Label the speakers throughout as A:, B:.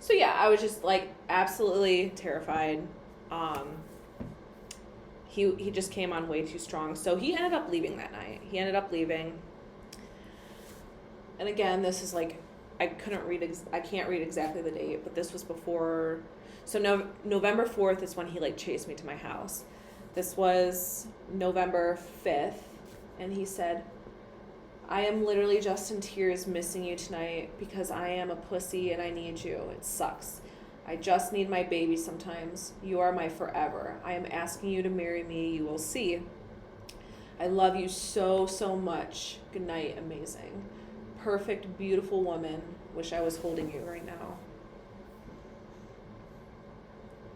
A: So yeah, I was just like absolutely terrified. Um, he just came on way too strong. So he ended up leaving that night. He ended up leaving. And again, this is like I can't read exactly the date, but this was before. So November 4th is when he like chased me to my house. This was November 5th, and he said, "I am literally just in tears missing you tonight because I am a pussy and I need you. It sucks. I just need my baby sometimes. You are my forever. I am asking you to marry me. You will see. I love you so, so much. Good night, amazing. Perfect, beautiful woman. Wish I was holding you right now."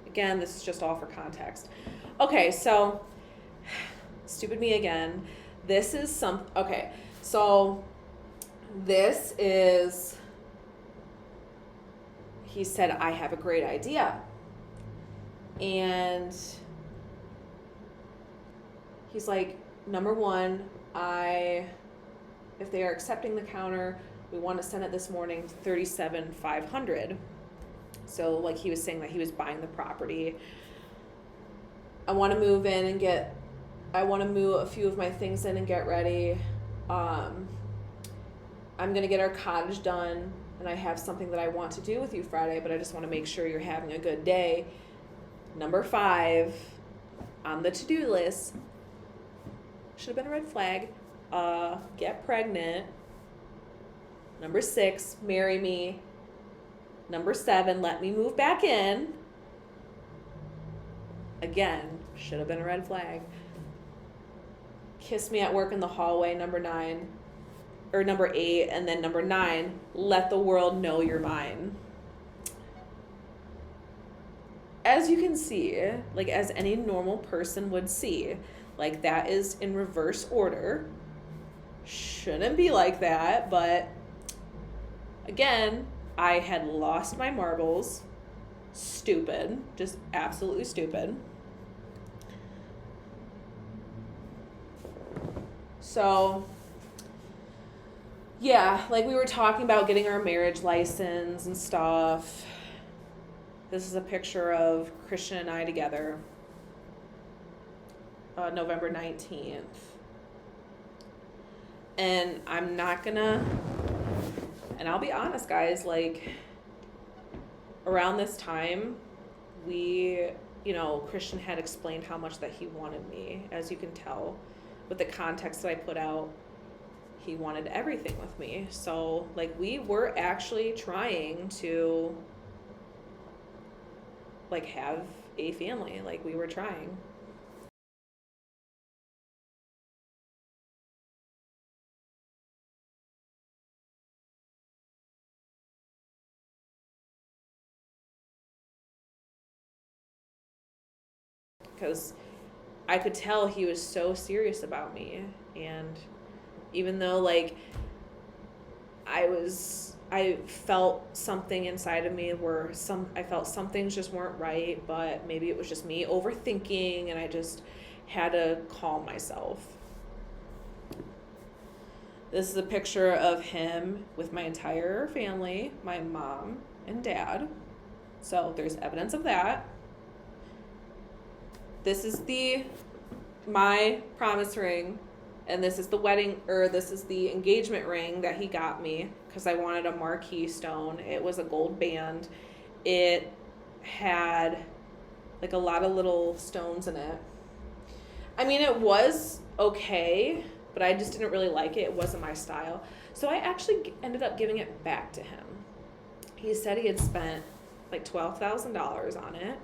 A: Again, this is just all for context. Okay, so, stupid me again. This is okay, so this is, he said, "I have a great idea." And he's like, "Number one, if they are accepting the counter, we want to send it this morning, $37,500. So like he was saying that he was buying the property. I want to move a few of my things in and get ready. I'm going to get our cottage done, and I have something that I want to do with you Friday, but I just want to make sure you're having a good day. Number 5 on the to-do list, should have been a red flag, get pregnant. Number 6, marry me. Number 7, let me move back in. Again, should have been a red flag. Kiss me at work in the hallway, number 8, and then number 9, let the world know you're mine. As you can see, like as any normal person would see, like that is in reverse order. Shouldn't be like that, but again, I had lost my marbles. Stupid. Just absolutely stupid. So, yeah, like we were talking about getting our marriage license and stuff. This is a picture of Christian and I together. November 19th. And I'm not gonna... And I'll be honest, guys, like, around this time, Christian had explained how much that he wanted me. As you can tell, with the context that I put out, he wanted everything with me. So, like, we were actually trying to, like, have a family. Like, we were trying. Because I could tell he was so serious about me. And even though, like, I felt something inside of me where I felt some things just weren't right, but maybe it was just me overthinking, and I just had to calm myself. This is a picture of him with my entire family, my mom and dad. So there's evidence of that. This is my promise ring, and this is the engagement ring that he got me because I wanted a marquee stone. It was a gold band. It had like a lot of little stones in it. I mean, it was okay, but I just didn't really like it. It wasn't my style. So I actually ended up giving it back to him. He said he had spent like $12,000 on it.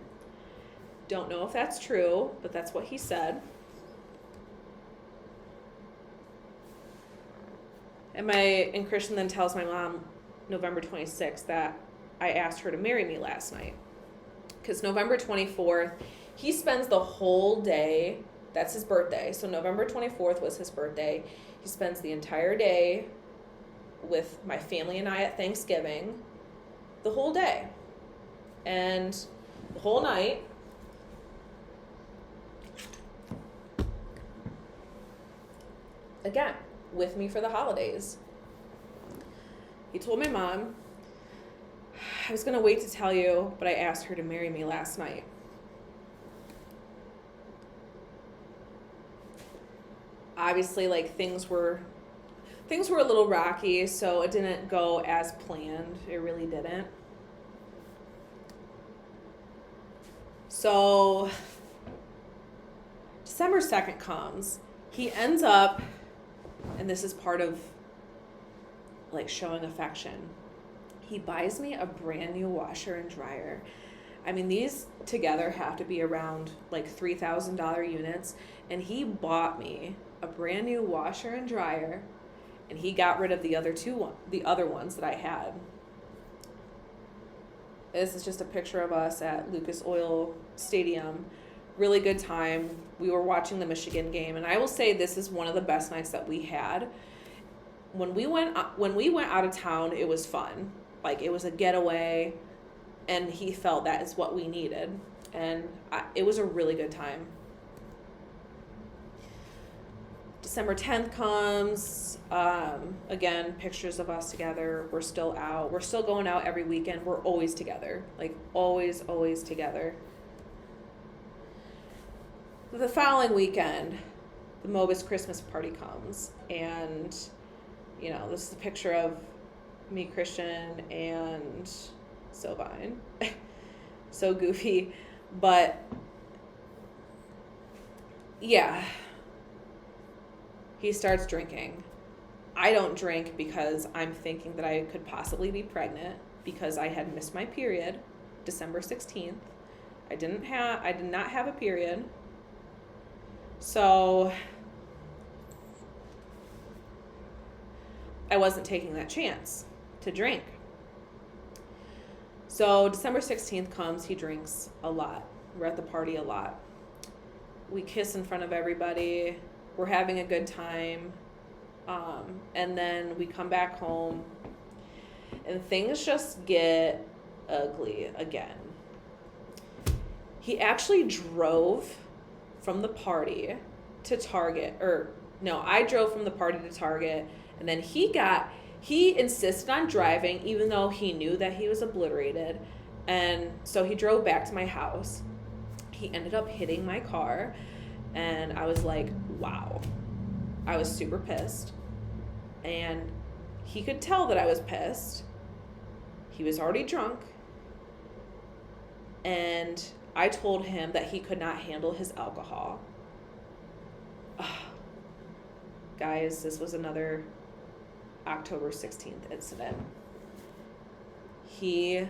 A: Don't know if that's true, but that's what he said. And Christian then tells my mom November 26th that I asked her to marry me last night. Because November 24th, he spends the whole day, that's his birthday. So November 24th was his birthday. He spends the entire day with my family and I at Thanksgiving. The whole day. And the whole night, again, with me for the holidays. He told my mom, I was going to wait to tell you, but I asked her to marry me last night. Obviously, like, things were a little rocky, so it didn't go as planned. It really didn't. So December 2nd comes. He ends up, and this is part of like showing affection, he buys me a brand new washer and dryer. I mean, these together have to be around like $3,000 units, and he bought me a brand new washer and dryer, and he got rid of the other ones that I had. This is just a picture of us at Lucas Oil Stadium. Really good time. We were watching the Michigan game, and I will say this is one of the best nights that we had. When we went out of town, it was fun. Like, it was a getaway, and he felt that is what we needed, and it was a really good time. December 10th comes. Again, pictures of us together. We're still out. We're still going out every weekend. We're always together. Like, always together. The following weekend, the Mobus Christmas party comes. And, you know, this is a picture of me, Christian, and Sylvine. So goofy. But, yeah. He starts drinking. I don't drink because I'm thinking that I could possibly be pregnant because I had missed my period December 16th. I did not have a period. So I wasn't taking that chance to drink. So December 16th comes, he drinks a lot. We're at the party a lot. We kiss in front of everybody. We're having a good time. And then we come back home and things just get ugly again. He actually drove from the party to Target, I drove from the party to Target, and then he insisted on driving even though he knew that he was obliterated. And so he drove back to my house. He ended up hitting my car. And I was like, wow. I was super pissed. And he could tell that I was pissed. He was already drunk. And I told him that he could not handle his alcohol. Guys, this was another October 16th incident. The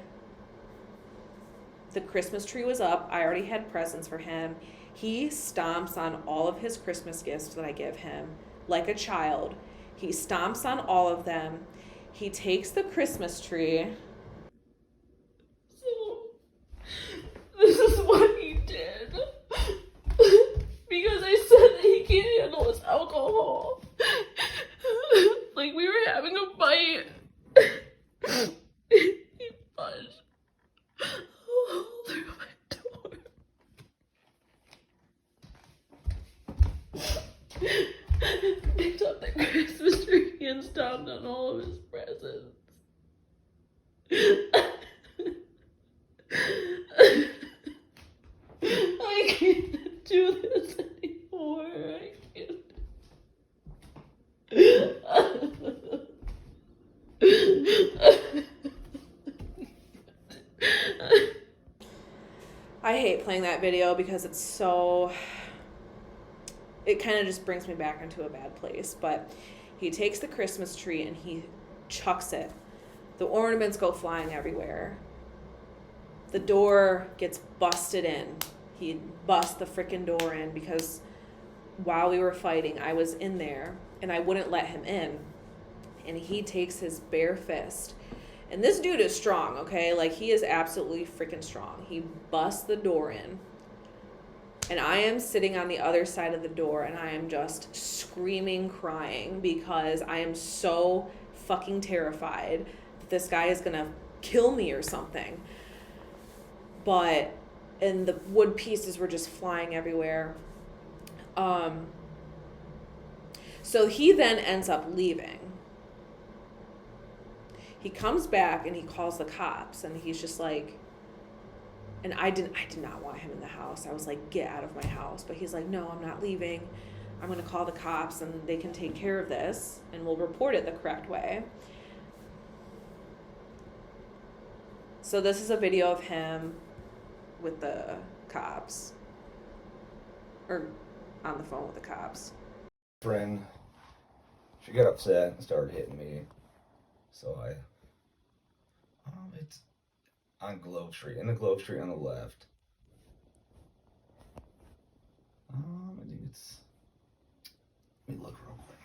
A: Christmas tree was up. I already had presents for him. He stomps on all of his Christmas gifts that I give him like a child. He stomps on all of them. He takes the Christmas tree.
B: So, this is what he did. Because I said that he can't handle his alcohol. Like, we were having a fight. He punched a hole through my door. Picked up the Christmas tree and stomped on all of his presents. I can't do this anymore. I can't.
A: I hate playing that video because it kind of just brings me back into a bad place. But he takes the Christmas tree and he chucks it. The ornaments go flying everywhere. The door gets busted in. He bust the freaking door in because while we were fighting, I was in there and I wouldn't let him in. And he takes his bare fist. And this dude is strong, okay? Like, he is absolutely freaking strong. He busts the door in. And I am sitting on the other side of the door and I am just screaming, crying because I am so fucking terrified that this guy is gonna kill me or something. And the wood pieces were just flying everywhere. So he then ends up leaving. He comes back and he calls the cops, and he's just like, and I did not want him in the house. I was like, get out of my house. But he's like, no, I'm not leaving. I'm going to call the cops and they can take care of this and we'll report it the correct way. So this is a video of him with the cops, or on the phone with the cops.
C: Friend, she got upset and started hitting me. So it's on Globe Street, in the Globe Street on the left. I think it's, let me look real quick.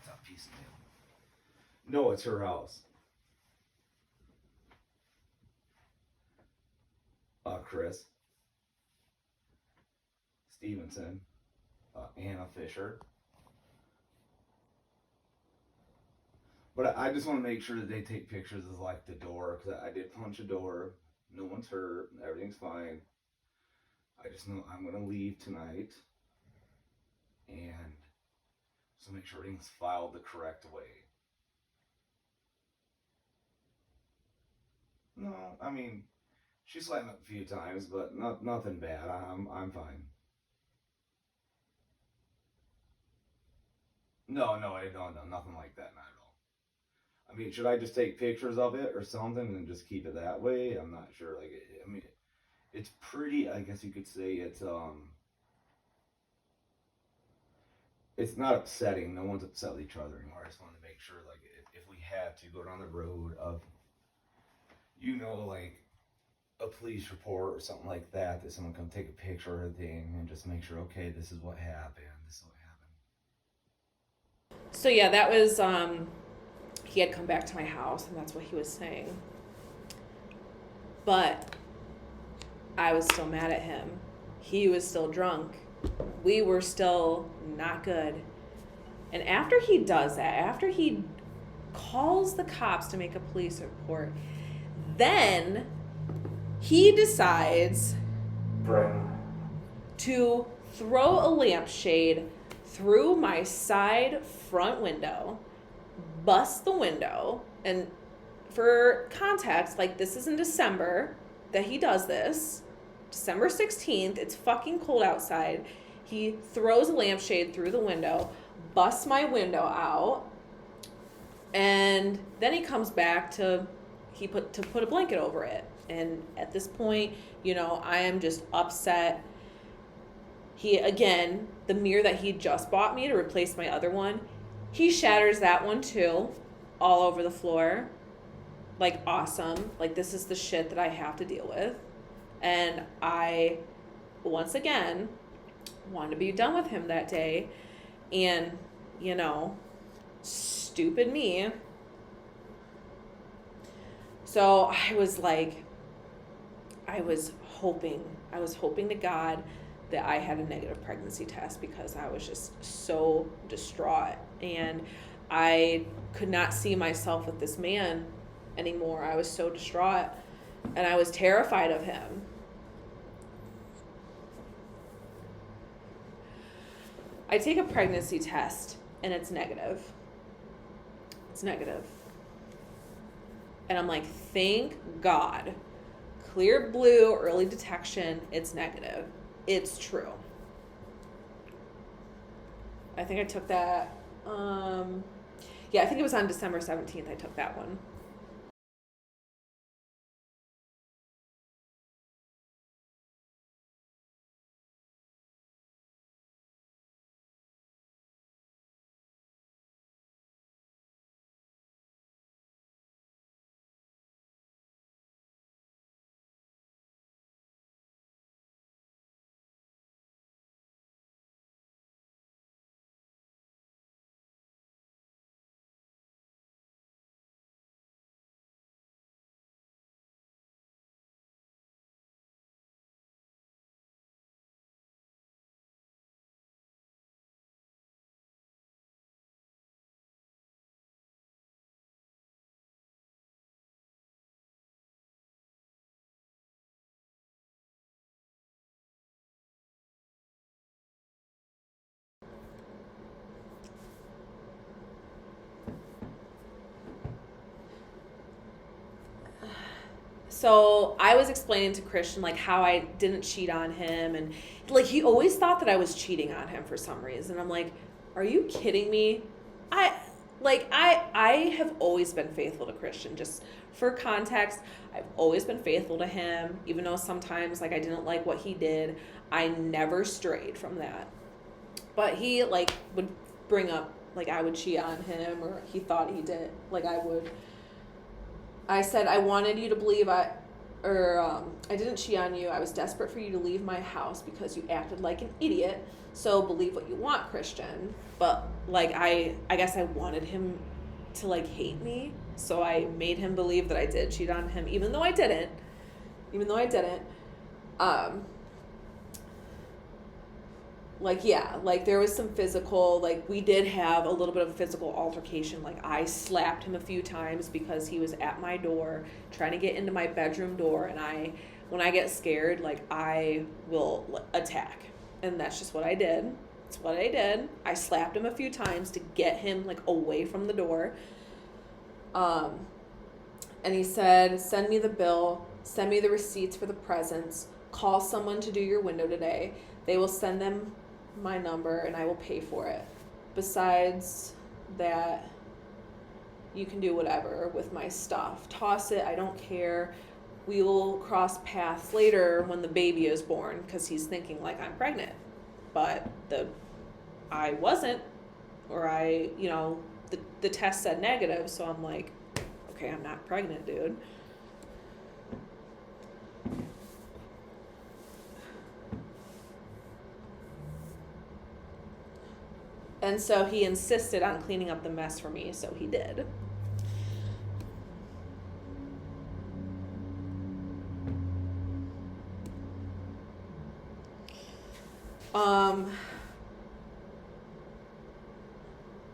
C: It's a piece of mail. No, it's her house. Chris. Stephenson. Anna Fisher. But I just want to make sure that they take pictures of like the door, because I did punch a door. No one's hurt. Everything's fine. I just know I'm going to leave tonight. And so make sure everything's filed the correct way. No, I mean, she slapped me up a few times, but nothing bad. I'm fine. No, nothing like that, not at all. I mean, should I just take pictures of it or something and just keep it that way? I'm not sure. Like, I mean, it's pretty. I guess you could say it's not upsetting. No one's upset with each other anymore. I just wanted to make sure, like, if we had to go down the road of, like a police report or something like that, that someone come take a picture or a thing and just make sure, okay, this is what happened. This is what happened.
A: So yeah, that was, he had come back to my house and that's what he was saying. But I was still mad at him. He was still drunk. We were still not good. And after he does that, after he calls the cops to make a police report, then he decides to throw a lampshade through my side front window, bust the window. And for context, like, this is in December that he does this. December 16th, it's fucking cold outside. He throws a lampshade through the window, busts my window out, and then he comes back to put a blanket over it. And at this point, I am just upset. He, again, the mirror that he just bought me to replace my other one, he shatters that one too, all over the floor. Like, awesome. Like, this is the shit that I have to deal with. And I, once again, wanted to be done with him that day. And, stupid me. So I was hoping to God that I had a negative pregnancy test, because I was just so distraught. And I could not see myself with this man anymore. I was so distraught and I was terrified of him. I take a pregnancy test and it's negative. It's negative. And I'm like, thank God. Clear blue, early detection, it's negative. It's true. I think I took that, I think it was on December 17th I took that one. So I was explaining to Christian, like, how I didn't cheat on him. And, like, he always thought that I was cheating on him for some reason. I'm like, are you kidding me? I have always been faithful to Christian. Just for context, I've always been faithful to him, even though sometimes, like, I didn't like what he did. I never strayed from that. But he, like, would bring up, like, I would cheat on him, or he thought he did. Like, I would. I said, I wanted you to believe I didn't cheat on you. I was desperate for you to leave my house because you acted like an idiot. So believe what you want, Christian. But, like, I guess I wanted him to, like, hate me. So I made him believe that I did cheat on him, even though I didn't. Like, yeah, like, there was some physical, like, we did have a little bit of a physical altercation. Like, I slapped him a few times because he was at my door trying to get into my bedroom door. And when I get scared, like, I will attack. And that's just what I did. That's what I did. I slapped him a few times to get him, like, away from the door. And he said, send me the bill, send me the receipts for the presents, call someone to do your window today. They will send them my number and I will pay for it. Besides that, you can do whatever with my stuff. Toss it, I don't care. We will cross paths later when the baby is born, because he's thinking, like, I'm pregnant. But I wasn't, or the test said negative, so I'm like, okay, I'm not pregnant, dude. And so he insisted on cleaning up the mess for me, so he did.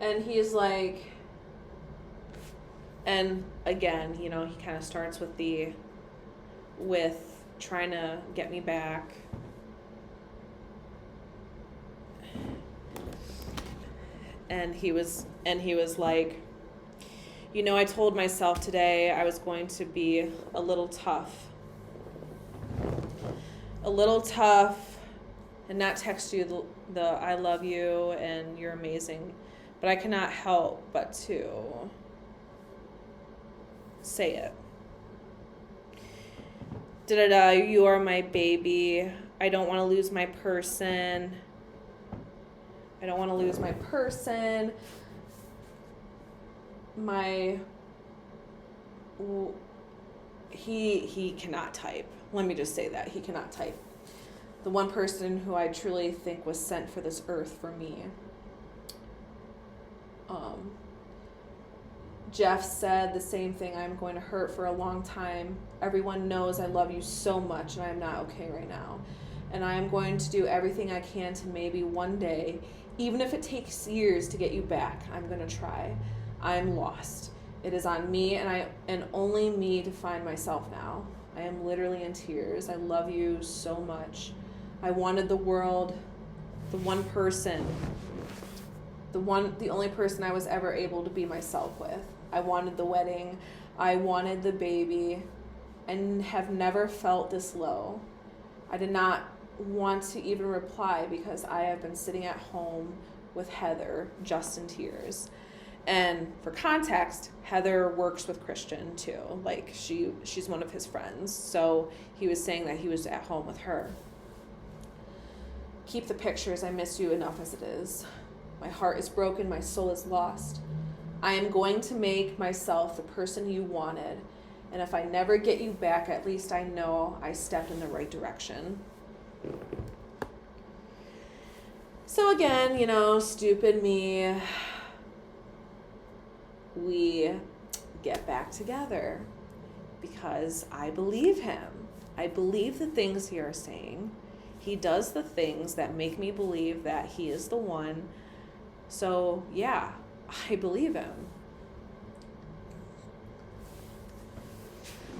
A: And he's like, and again, he kind of starts with trying to get me back. And he was like, I told myself today I was going to be a little tough and not text you the I love you and you're amazing, but I cannot help but to say it. You are my baby. I don't want to lose my person. He cannot type. Let me just say that. He cannot type. The one person who I truly think was sent for this earth for me. Jeff said the same thing. I'm going to hurt for a long time. Everyone knows I love you so much and I'm not okay right now. And I am going to do everything I can to maybe one day, even if it takes years to get you back, I'm going to try. I'm lost. It is on me and only me to find myself now. I am literally in tears. I love you so much. I wanted the world, the one person, the only person I was ever able to be myself with. I wanted the wedding. I wanted the baby, and have never felt this low. I did not want to even reply because I have been sitting at home with Heather, just in tears. And for context, Heather works with Christian too. Like, she's one of his friends. So he was saying that he was at home with her. Keep the pictures. I miss you enough as it is. My heart is broken. My soul is lost. I am going to make myself the person you wanted. And if I never get you back, at least I know I stepped in the right direction. So again, stupid me. We get back together because I believe him. I believe the things he is saying. He does the things that make me believe that he is the one. So yeah, I believe him.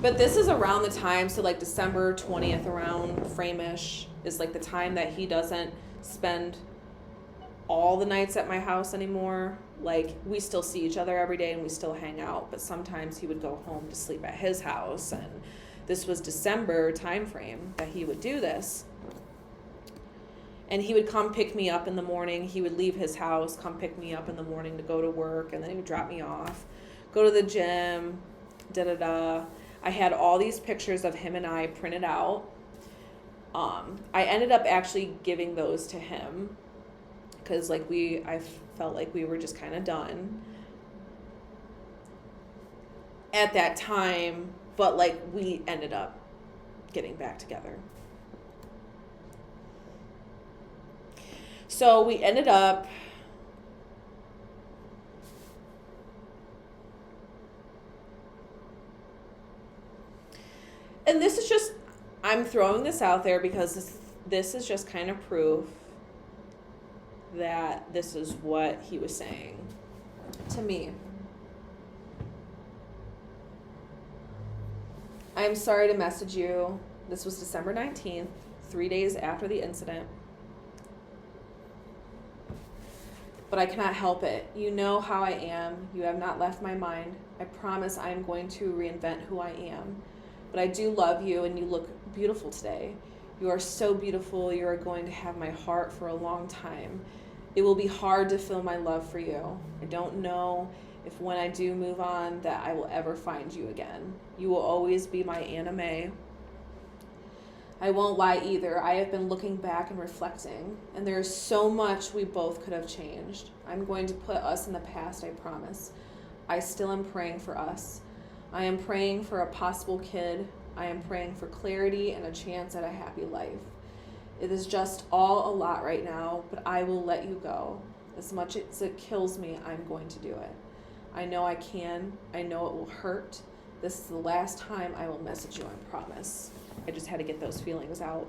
A: But this is around the time, so like December 20th, around frame-ish, is like the time that he doesn't spend all the nights at my house anymore. Like, we still see each other every day and we still hang out, but sometimes he would go home to sleep at his house, and This was December time frame that he would do this. And he would come pick me up in the morning. He would leave his house, come pick me up in the morning to go to work, and then he would drop me off, go to the gym, da-da-da. I had all these pictures of him and I printed out. I ended up actually giving those to him because I felt like we were just kind of done at that time, but like we ended up getting back together. So we ended up and this is just, I'm throwing this out there because this is just kind of proof that this is what he was saying to me. I'm sorry to message you. This was December 19th, 3 days after the incident. But I cannot help it. You know how I am. You have not left my mind. I promise I am going to reinvent who I am. But I do love you, and you look beautiful today. You are so beautiful. You are going to have my heart for a long time. It will be hard to feel my love for you. I don't know if when I do move on that I will ever find you again. You will always be my Anna Mae. I won't lie either. I have been looking back and reflecting, and there is so much we both could have changed. I'm going to put us in the past, I promise. I still am praying for us. I am praying for a possible kid. I am praying for clarity and a chance at a happy life. It is just all a lot right now, but I will let you go. As much as it kills me, I'm going to do it. I know I can. I know it will hurt. This is the last time I will message you, I promise. I just had to get those feelings out.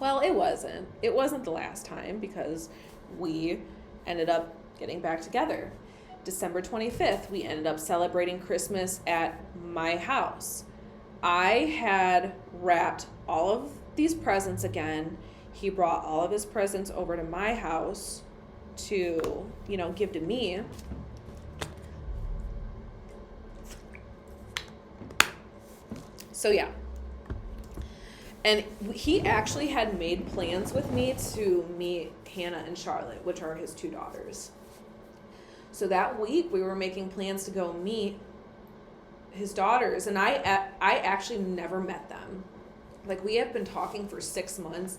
A: Well, it wasn't. It wasn't the last time because we ended up getting back together. December 25th, we ended up celebrating Christmas at my house. I had wrapped all of these presents again. He brought all of his presents over to my house to, give to me. So yeah. And he actually had made plans with me to meet Hannah and Charlotte, which are his two daughters. So that week we were making plans to go meet his daughters, and I actually never met them. Like, we have been talking for 6 months,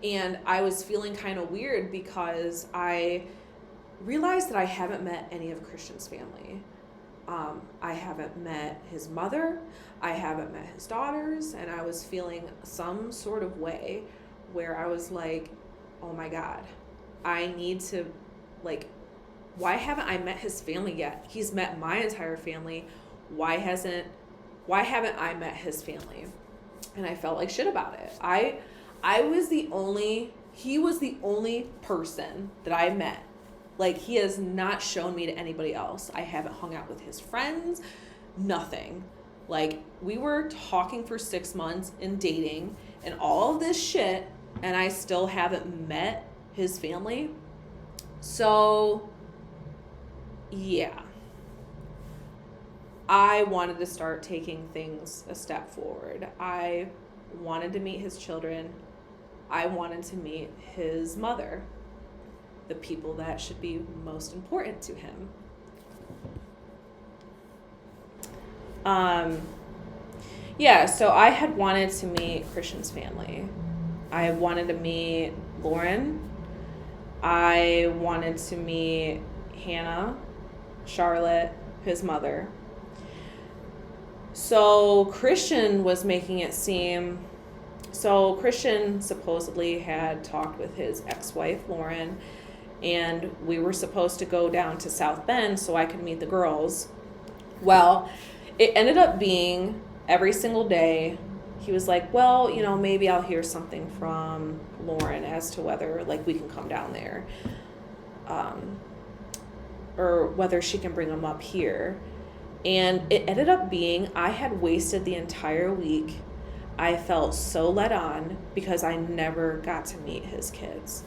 A: and I was feeling kind of weird because I realized that I haven't met any of Christian's family. I haven't met his mother, I haven't met his daughters, and I was feeling some sort of way where I was like, oh my God, I need to, why haven't I met his family yet? He's met my entire family. Why haven't I met his family? And I felt like shit about it. He was the only person that I met. Like, he has not shown me to anybody else. I haven't hung out with his friends, nothing. Like, we were talking for 6 months and dating and all of this shit, and I still haven't met his family. So, yeah. I wanted to start taking things a step forward. I wanted to meet his children. I wanted to meet his mother, the people that should be most important to him. So I had wanted to meet Christian's family. I wanted to meet Lauren. I wanted to meet Hannah, Charlotte, his mother. So Christian was making it seem, Christian supposedly had talked with his ex-wife, Lauren, and we were supposed to go down to South Bend so I could meet the girls. Well, it ended up being every single day. He was like, well, maybe I'll hear something from Lauren as to whether, we can come down there. Or whether she can bring him up here. And it ended up being, I had wasted the entire week. I felt so let on because I never got to meet his kids.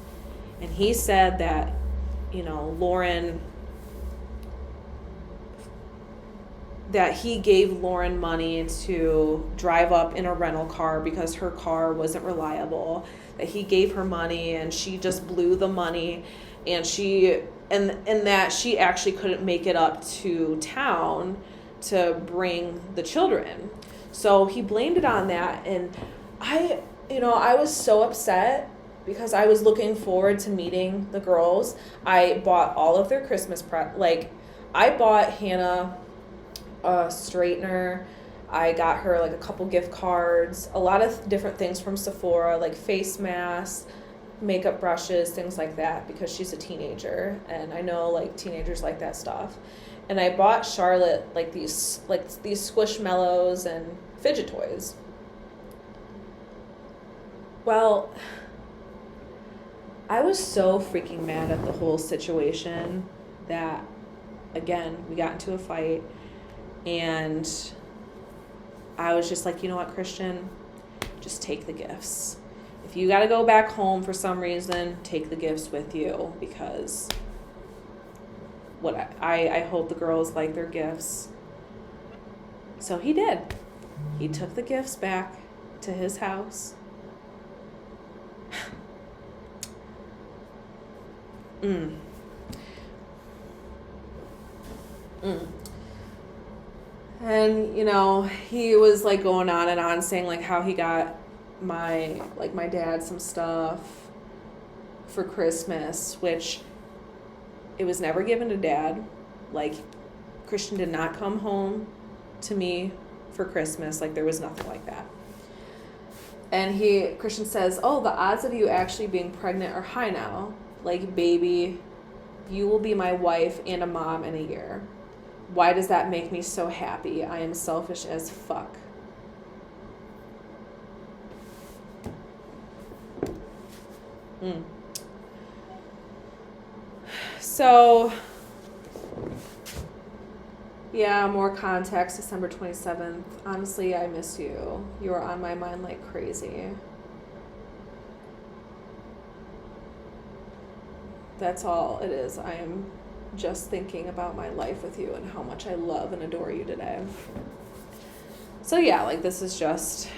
A: And he said that, Lauren that he gave Lauren money to drive up in a rental car because her car wasn't reliable, that he gave her money and she just blew the money, and that she actually couldn't make it up to town to bring the children. So he blamed it on that, and I was so upset because I was looking forward to meeting the girls. I bought all of their Christmas I bought Hannah a straightener. I got her like a couple gift cards, a lot of different things from Sephora, like face masks, makeup brushes, things like that, because she's a teenager and I know like teenagers like that stuff. And I bought Charlotte like these squishmallows and fidget toys. Well, I was so freaking mad at the whole situation that, again, we got into a fight, and I was just like, you know what, Christian, just take the gifts. If you got to go back home for some reason, take the gifts with you, because I hope the girls like their gifts. So he did. He took the gifts back to his house. And, he was like going on and on saying like how he got my dad some stuff for Christmas, which it was never given to Dad. Like, Christian did not come home to me for Christmas. Like, there was nothing like that. And Christian says, oh, the odds of you actually being pregnant are high now. Like, baby, you will be my wife and a mom in a year. Why does that make me so happy? I am selfish as fuck. So, yeah, more context, December 27th. Honestly, I miss you. You are on my mind like crazy. That's all it is. I am just thinking about my life with you and how much I love and adore you today. So yeah, like, this is just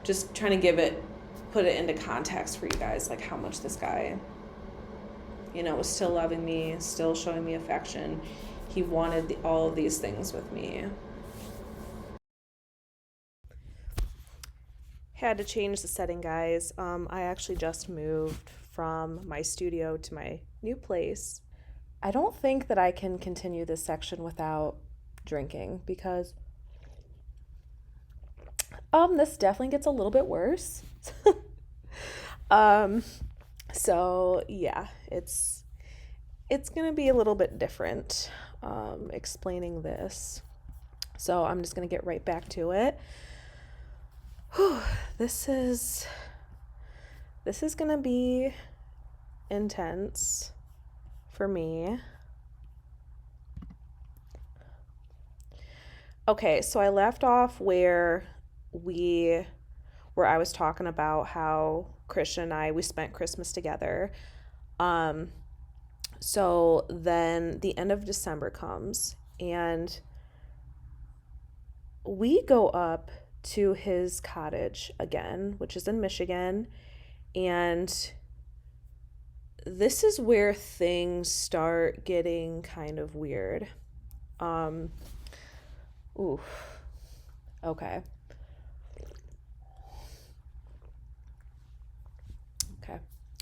A: just trying to put it into context for you guys, like how much this guy, was still loving me, still showing me affection. He wanted all of these things with me. Had to change the setting, guys. I actually just moved from my studio to my new place. I don't think that I can continue this section without drinking, because this definitely gets a little bit worse. So yeah, it's gonna be a little bit different explaining this. So I'm just gonna get right back to it. This is gonna be intense for me. Okay, so I left off where I was talking about how Christian and I, we spent Christmas together. So then the end of December comes, and we go up to his cottage again, which is in Michigan, and this is where things start getting kind of weird. Okay.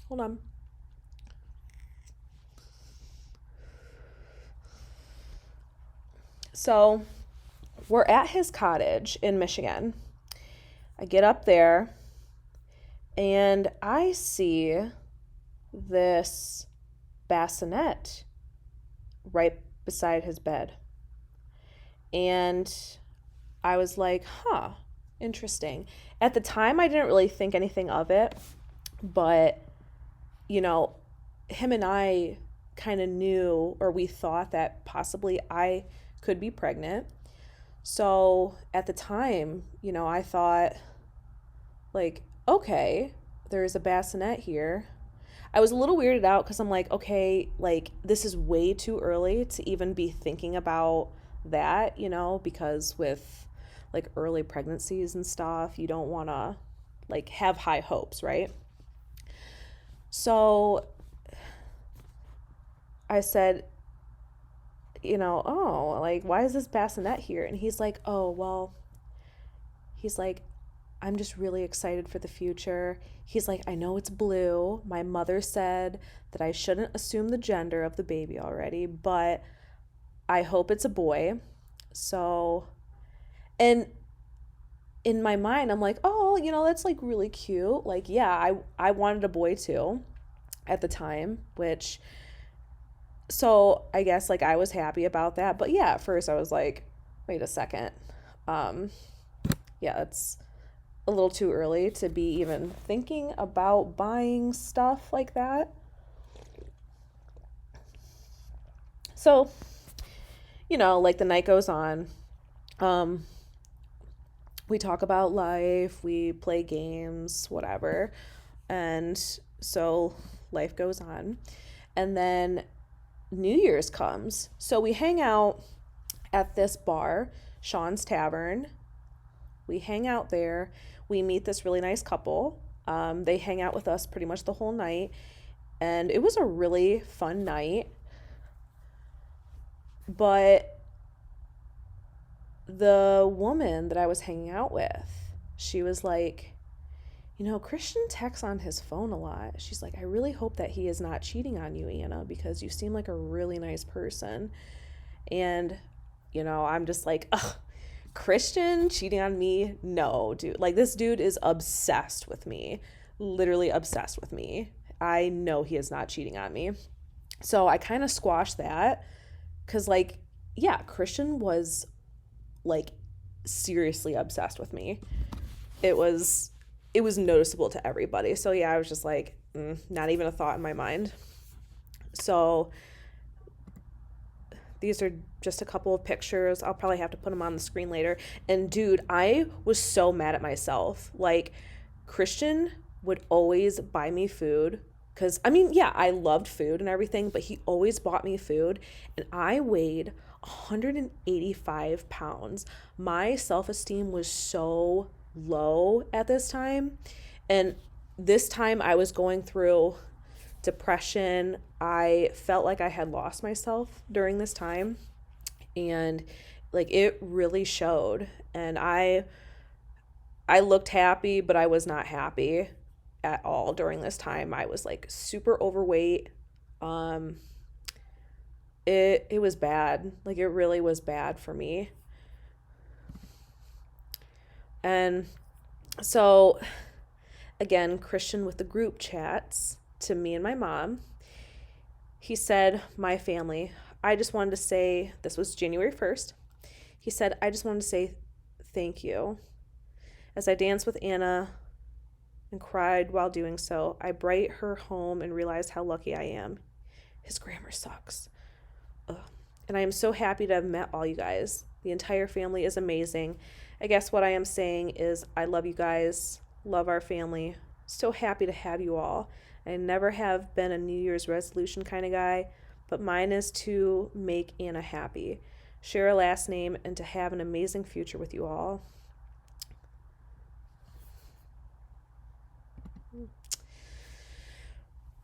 A: Hold on. So we're at his cottage in Michigan. I get up there and I see this bassinet right beside his bed. And I was like, interesting. At the time, I didn't really think anything of it, but, him and I kind of knew, or we thought that possibly I could be pregnant. So at the time, I thought, like, okay, there's a bassinet here. I was a little weirded out because I'm like, okay, like this is way too early to even be thinking about that, you know, because with like early pregnancies and stuff, you don't want to like have high hopes, right? So I said, you know, oh, like, why is this bassinet here? And he's like, oh, well, he's like, I'm just really excited for the future. He's like, I know it's blue. My mother said that I shouldn't assume the gender of the baby already, but I hope it's a boy. So, and in my mind, I'm like, oh, you know, that's like really cute. Like, yeah, I wanted a boy too at the time, which, so I guess like I was happy about that. But yeah, at first I was like, wait a second. Um, yeah, it's a little too early to be even thinking about buying stuff like that. So, you know, like the night goes on. Um, we talk about life, we play games, whatever. And so life goes on. And then New Year's comes. So we hang out at this bar, Sean's Tavern. We hang out there. We meet this really nice couple. They hang out with us pretty much the whole night. And it was a really fun night. But the woman that I was hanging out with, she was like, you know, Christian texts on his phone a lot. She's like, I really hope that he is not cheating on you, Anna, because you seem like a really nice person. And, you know, I'm just like, ugh, Christian cheating on me? No, dude. Like, this dude is obsessed with me, literally obsessed with me. I know he is not cheating on me. So I kind of squashed that because, like, yeah, Christian was like seriously obsessed with me. It was noticeable to everybody. So yeah, I was just like, not even a thought in my mind. So these are just a couple of pictures. I'll probably have to put them on the screen later. And dude, I was so mad at myself. Like, Christian would always buy me food. Because, I mean, yeah, I loved food and everything, but he always bought me food. And I weighed 185 pounds. My self-esteem was so low at this time. And this time I was going through depression. I felt like I had lost myself during this time. And like it really showed. And I looked happy, but I was not happy at all during this time. I was like super overweight. It was bad. Like it really was bad for me. And so again, Christian with the group chats to me and my mom, he said, my family, I just wanted to say, this was January 1st. He said, I just wanted to say thank you. As I danced with Anna and cried while doing so, I brightened her home and realized how lucky I am. His grammar sucks. Ugh. And I am so happy to have met all you guys. The entire family is amazing. I guess what I am saying is I love you guys, love our family. So happy to have you all. I never have been a New Year's resolution kind of guy, but mine is to make Anna happy, share a last name, and to have an amazing future with you all.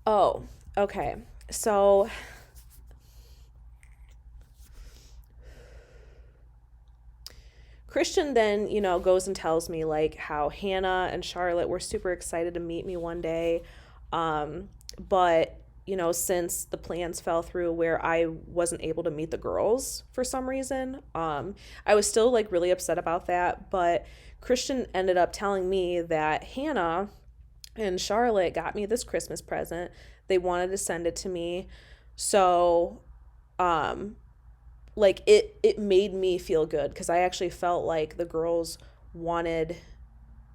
A: Oh, okay. So Christian then, you know, goes and tells me like how Hannah and Charlotte were super excited to meet me one day. But, you know, since the plans fell through where I wasn't able to meet the girls for some reason, I was still like really upset about that. But Christian ended up telling me that Hannah and Charlotte got me this Christmas present. They wanted to send it to me. So, like it made me feel good because I actually felt like the girls wanted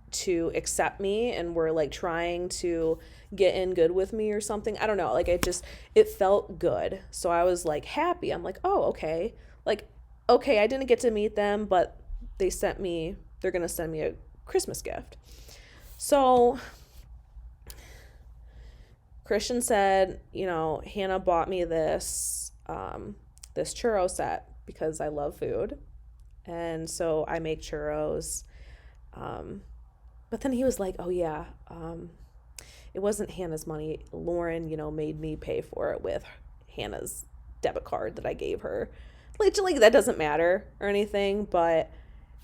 A: to accept me and were like trying to get in good with me or something. I don't know. Like it felt good. So I was like happy. I'm like, oh, okay. Like, okay, I didn't get to meet them, but they're going to send me a Christmas gift. So Christian said, Hannah bought me this churro set because I love food. And so I make churros. But then he was like, oh yeah, it wasn't Hannah's money. Lauren, made me pay for it with Hannah's debit card that I gave her. Like that doesn't matter or anything, but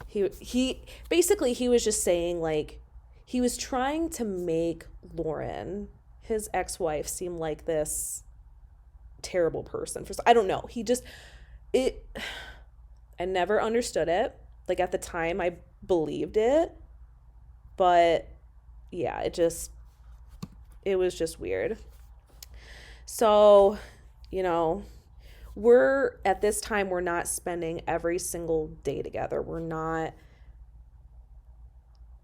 A: he basically, he was just saying, like, he was trying to make Lauren, his ex-wife, seem like this terrible person. I don't know. I never understood it. Like, at the time, I believed it. But, yeah, it was just weird. So, at this time, we're not spending every single day together. We're not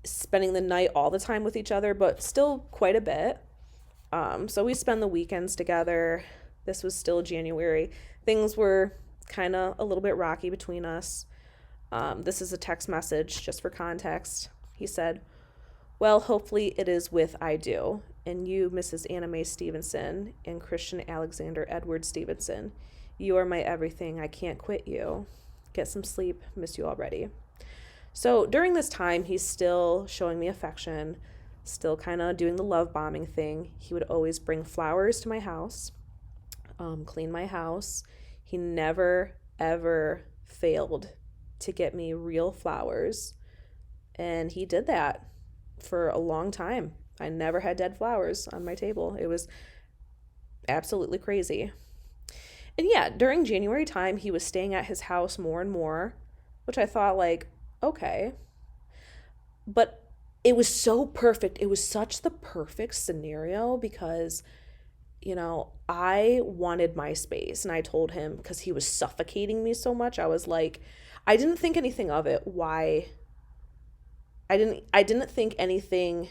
A: spending the night all the time with each other, but still quite a bit. So we spend the weekends together. This was still January. Things were kind of a little bit rocky between us. This is a text message just for context. He said, well, hopefully it is with I do. And you, Mrs. Anna Mae Stephenson, and Christian Alexander Edward Stephenson. You are my everything. I can't quit you. Get some sleep. Miss you already. So during this time, he's still showing me affection, still kind of doing the love bombing thing. He would always bring flowers to my house, clean my house. He never, ever failed to get me real flowers. And he did that for a long time. I never had dead flowers on my table. It was absolutely crazy. And yeah, during January time, he was staying at his house more and more, which I thought, like, okay. But it was so perfect. It was such the perfect scenario because, I wanted my space. And I told him, because he was suffocating me so much, I was like, I didn't think anything of it. Why? I didn't think anything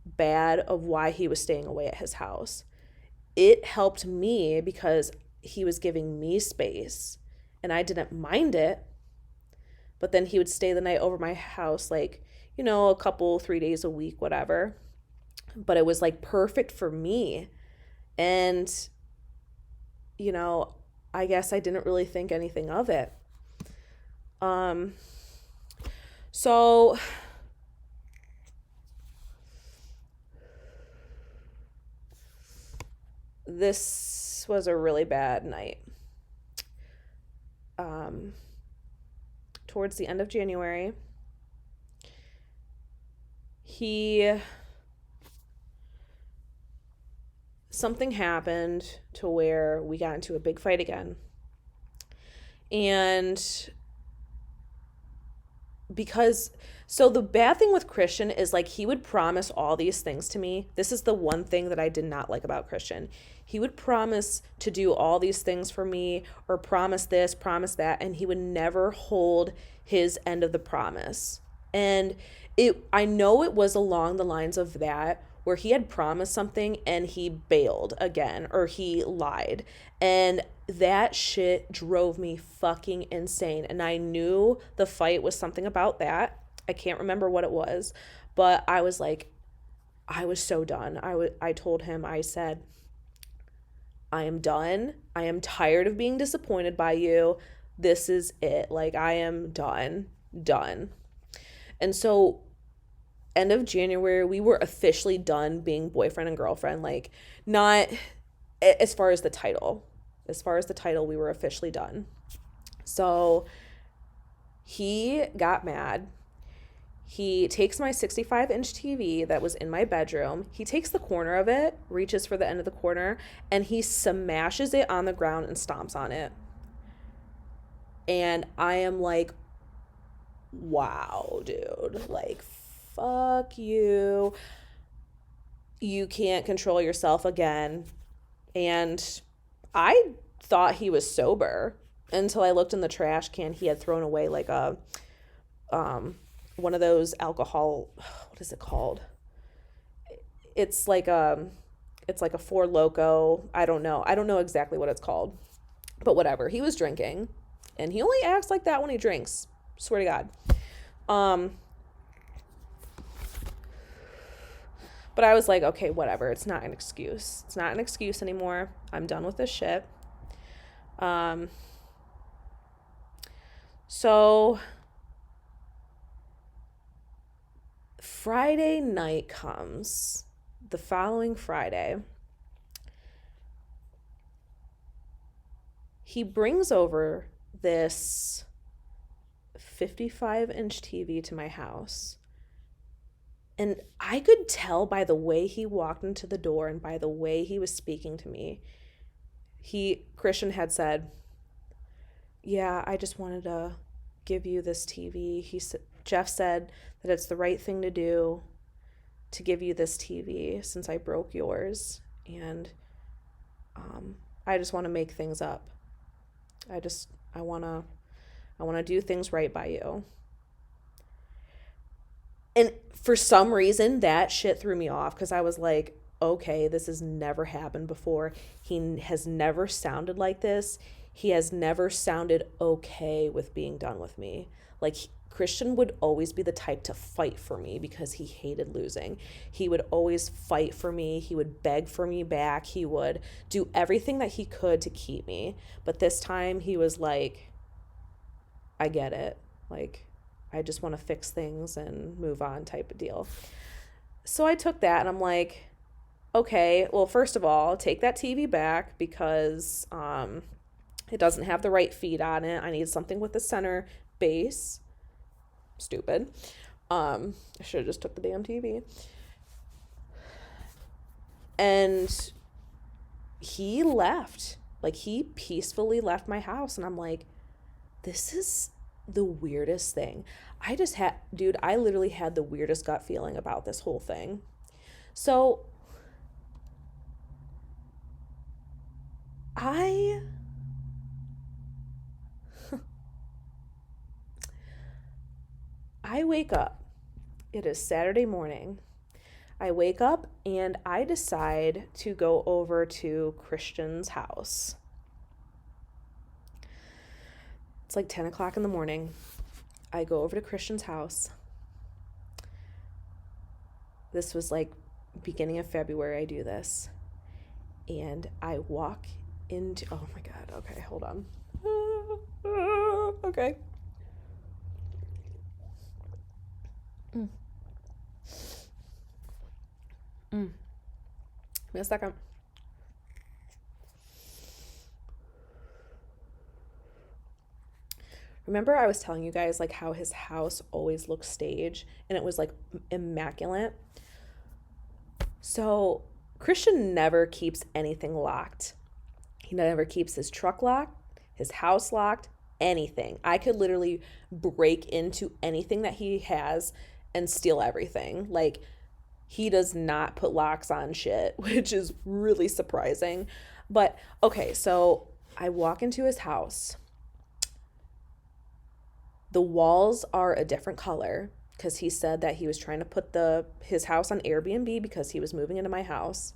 A: bad of why he was staying away at his house. It helped me because he was giving me space and I didn't mind it. But then he would stay the night over my house, like, a couple, 3 days a week, whatever. But it was like perfect for me. And, I guess I didn't really think anything of it. So this was a really bad night. Towards the end of January, something happened to where we got into a big fight again. And so the bad thing with Christian is, like, he would promise all these things to me. This is the one thing that I did not like about Christian. He would promise to do all these things for me, or promise this, promise that, and he would never hold his end of the promise. And I know it was along the lines of that, where he had promised something and he bailed again, or he lied. And that shit drove me fucking insane. And I knew the fight was something about that. I can't remember what it was, but I was like, I was so done. I told him, I said, I am done. I am tired of being disappointed by you. This is it. Like, I am done. And so end of January, we were officially done being boyfriend and girlfriend. Like, not as far as the title. As far as the title, we were officially done. So he got mad. He takes my 65-inch TV that was in my bedroom. He takes the corner of it, reaches for the end of the corner, and he smashes it on the ground and stomps on it. And I am like, wow, dude. Like, fuck you. You can't control yourself again. And I thought he was sober until I looked in the trash can. He had thrown away like a one of those alcohol, what is it called? It's like a Four Loko. I don't know exactly what it's called, but whatever. He was drinking, and he only acts like that when he drinks. Swear to God. But I was like, okay, whatever. It's not an excuse. It's not an excuse anymore. I'm done with this shit. So Friday night comes, the following Friday. He brings over this 55-inch TV to my house. And I could tell by the way he walked into the door and by the way he was speaking to me. Christian had said, yeah, I just wanted to give you this TV. Jeff said that it's the right thing to do to give you this TV since I broke yours. And I just want to make things up. I want to do things right by you. And for some reason, that shit threw me off because I was like, okay, this has never happened before. He has never sounded like this. He has never sounded okay with being done with me. Like, Christian would always be the type to fight for me because he hated losing. He would always fight for me. He would beg for me back. He would do everything that he could to keep me. But this time he was like, I get it. Like, I just want to fix things and move on type of deal. So I took that and I'm like, okay, well, first of all, take that TV back because it doesn't have the right feet on it. I need something with the center base. Stupid. I should have just took the damn TV. And he left. Like, he peacefully left my house. And I'm like, this is the weirdest thing. I literally had the weirdest gut feeling about this whole thing. So I wake up. It is Saturday morning. I wake up and I decide to go over to Christian's house. It's like 10 o'clock in the morning. I go over to Christian's house. This was like beginning of February I do this. And I walk into, oh my God, okay, hold on. Okay. Give me a second. Remember I was telling you guys like how his house always looked staged and it was like immaculate? So Christian never keeps anything locked. He never keeps his truck locked, his house locked, anything. I could literally break into anything that he has and steal everything. Like, he does not put locks on shit, which is really surprising. But okay, so I walk into his house. The walls are a different color because he said that he was trying to put his house on Airbnb because he was moving into my house.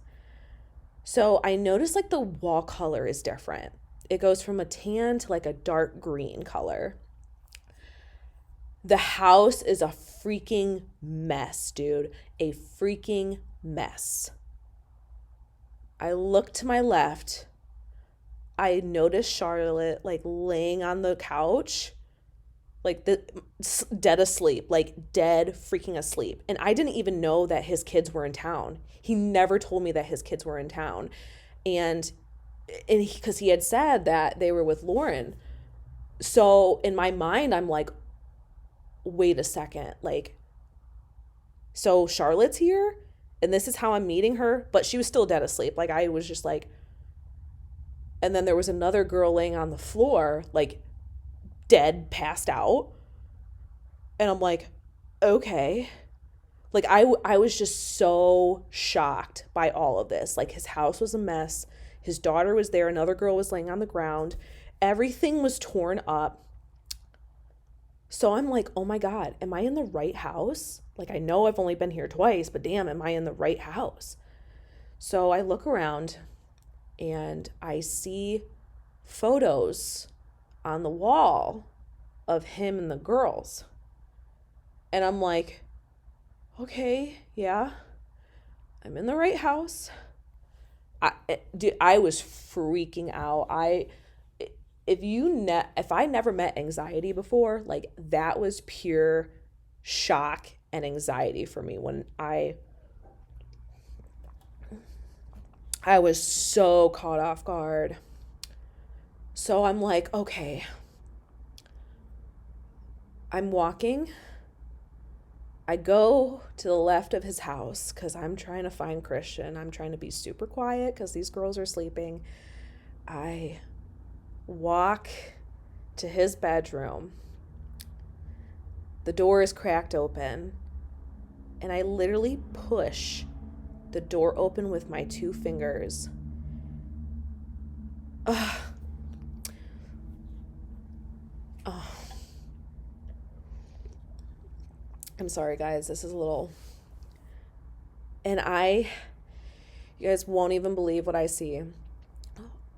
A: So I noticed like the wall color is different. It goes from a tan to like a dark green color. The house is a freaking mess, dude. A freaking mess. I look to my left. I noticed Charlotte like laying on the couch, like dead asleep, like dead freaking asleep. And I didn't even know that his kids were in town. He never told me that his kids were in town. And because he had said that they were with Lauren. So in my mind, I'm like, wait a second, like, so Charlotte's here and this is how I'm meeting her, but she was still dead asleep. Like, I was just like, and then there was another girl laying on the floor, like dead, passed out. And I'm like, okay. Like, I was just so shocked by all of this. Like, his house was a mess. His daughter was there. Another girl was laying on the ground. Everything was torn up. So I'm like, oh my God, am I in the right house? Like, I know I've only been here twice, but damn, am I in the right house? So I look around and I see photos on the wall of him and the girls. And I'm like, okay, yeah. I'm in the right house. I was freaking out. If I never met anxiety before, like that was pure shock and anxiety for me when I was so caught off guard. So I'm like, okay, I'm walking. I go to the left of his house because I'm trying to find Christian. I'm trying to be super quiet because these girls are sleeping. I walk to his bedroom. The door is cracked open, and I literally push the door open with my 2 fingers. Ugh. Oh. I'm sorry, guys. This is a little... And you guys won't even believe what I see.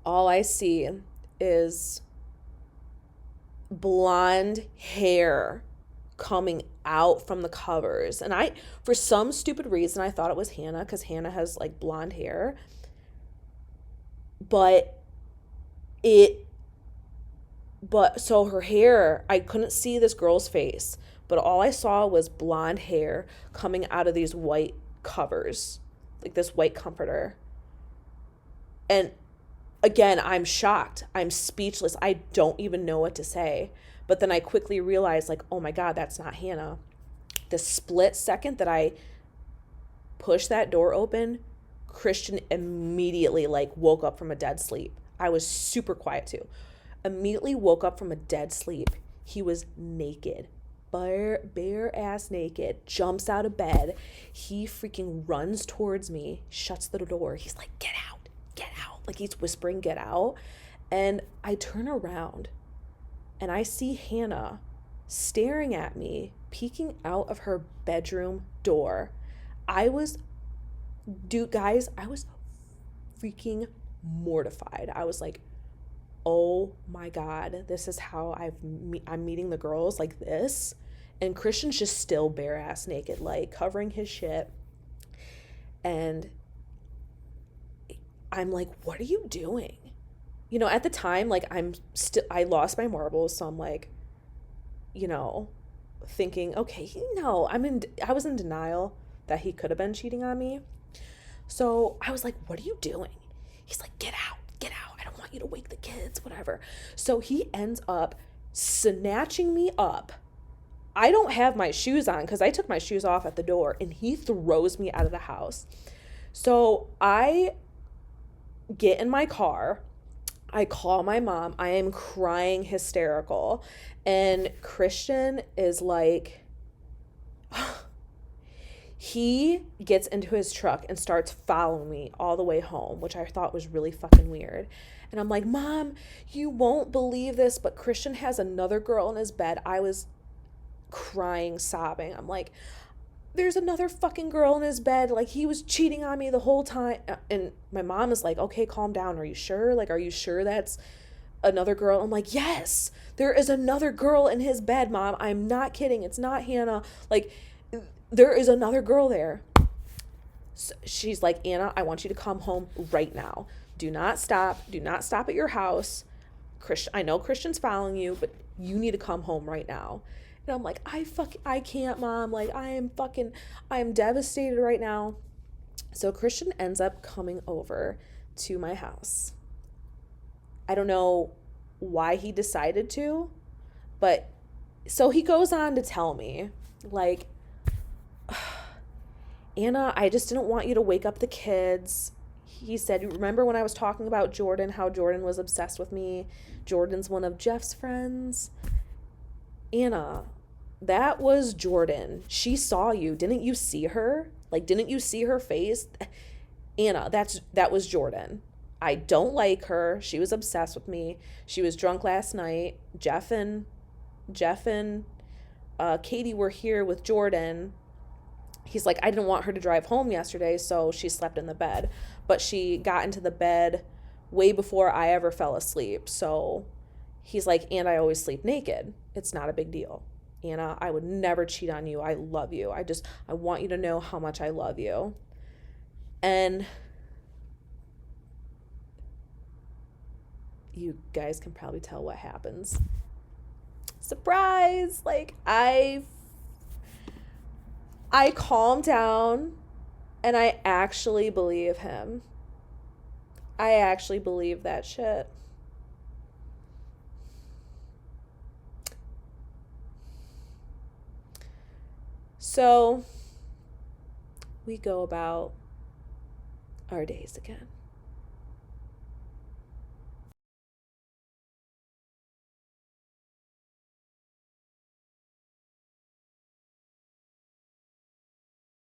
A: All I see is blonde hair coming out from the covers. And for some stupid reason, I thought it was Hannah because Hannah has like blonde hair. But so her hair, I couldn't see this girl's face, but all I saw was blonde hair coming out of these white covers, like this white comforter. And again, I'm shocked. I'm speechless. I don't even know what to say. But then I quickly realized, like, oh my God, that's not Hannah. The split second that I pushed that door open, Christian immediately like woke up from a dead sleep. I was super quiet too. Immediately woke up from a dead sleep. He was naked, bare ass naked, jumps out of bed. He freaking runs towards me, shuts the door. He's like, get out. Like he's whispering, get out. And I turn around and I see Hannah staring at me, peeking out of her bedroom door. I was freaking mortified. I was like, oh my God, this is how I'm meeting the girls like this. And Christian's just still bare ass naked, like covering his shit. And I'm like, what are you doing? You know, at the time, like I lost my marbles. So I'm like, you know, thinking, okay, no, I was in denial that he could have been cheating on me. So I was like, what are you doing? He's like, get out. I don't want you to wake the kids, whatever. So he ends up snatching me up. I don't have my shoes on because I took my shoes off at the door, and he throws me out of the house. So I get in my car. I call my mom. I am crying hysterical. And Christian is like, he gets into his truck and starts following me all the way home, which I thought was really fucking weird. And I'm like, Mom, you won't believe this, but Christian has another girl in his bed. I was crying, sobbing. I'm like, there's another fucking girl in his bed. Like, he was cheating on me the whole time. And my mom is like, okay, calm down. Are you sure? Like, are you sure that's another girl? I'm like, yes, there is another girl in his bed, Mom. I'm not kidding. It's not Hannah. Like, there is another girl there. So she's like, Anna, I want you to come home right now. Do not stop at your house. I know Christian's following you, but you need to come home right now. And I'm like, I can't, Mom. Like, I am devastated right now. So Christian ends up coming over to my house. I don't know why he decided to, but so he goes on to tell me, like, Anna, I just didn't want you to wake up the kids. He said, remember when I was talking about Jordan, how Jordan was obsessed with me? Jordan's one of Jeff's friends. Anna, that was Jordan. She saw you. Didn't you see her? Like, didn't you see her face? Anna, that was Jordan. I don't like her. She was obsessed with me. She was drunk last night. Jeff and Katie were here with Jordan. He's like, I didn't want her to drive home yesterday, so she slept in the bed. But she got into the bed way before I ever fell asleep. So he's like, and I always sleep naked. It's not a big deal. Anna, I would never cheat on you. I love you. I want you to know how much I love you. And you guys can probably tell what happens. Surprise! Like, I calmed down and I actually believe him. I actually believe that shit. So we go about our days again.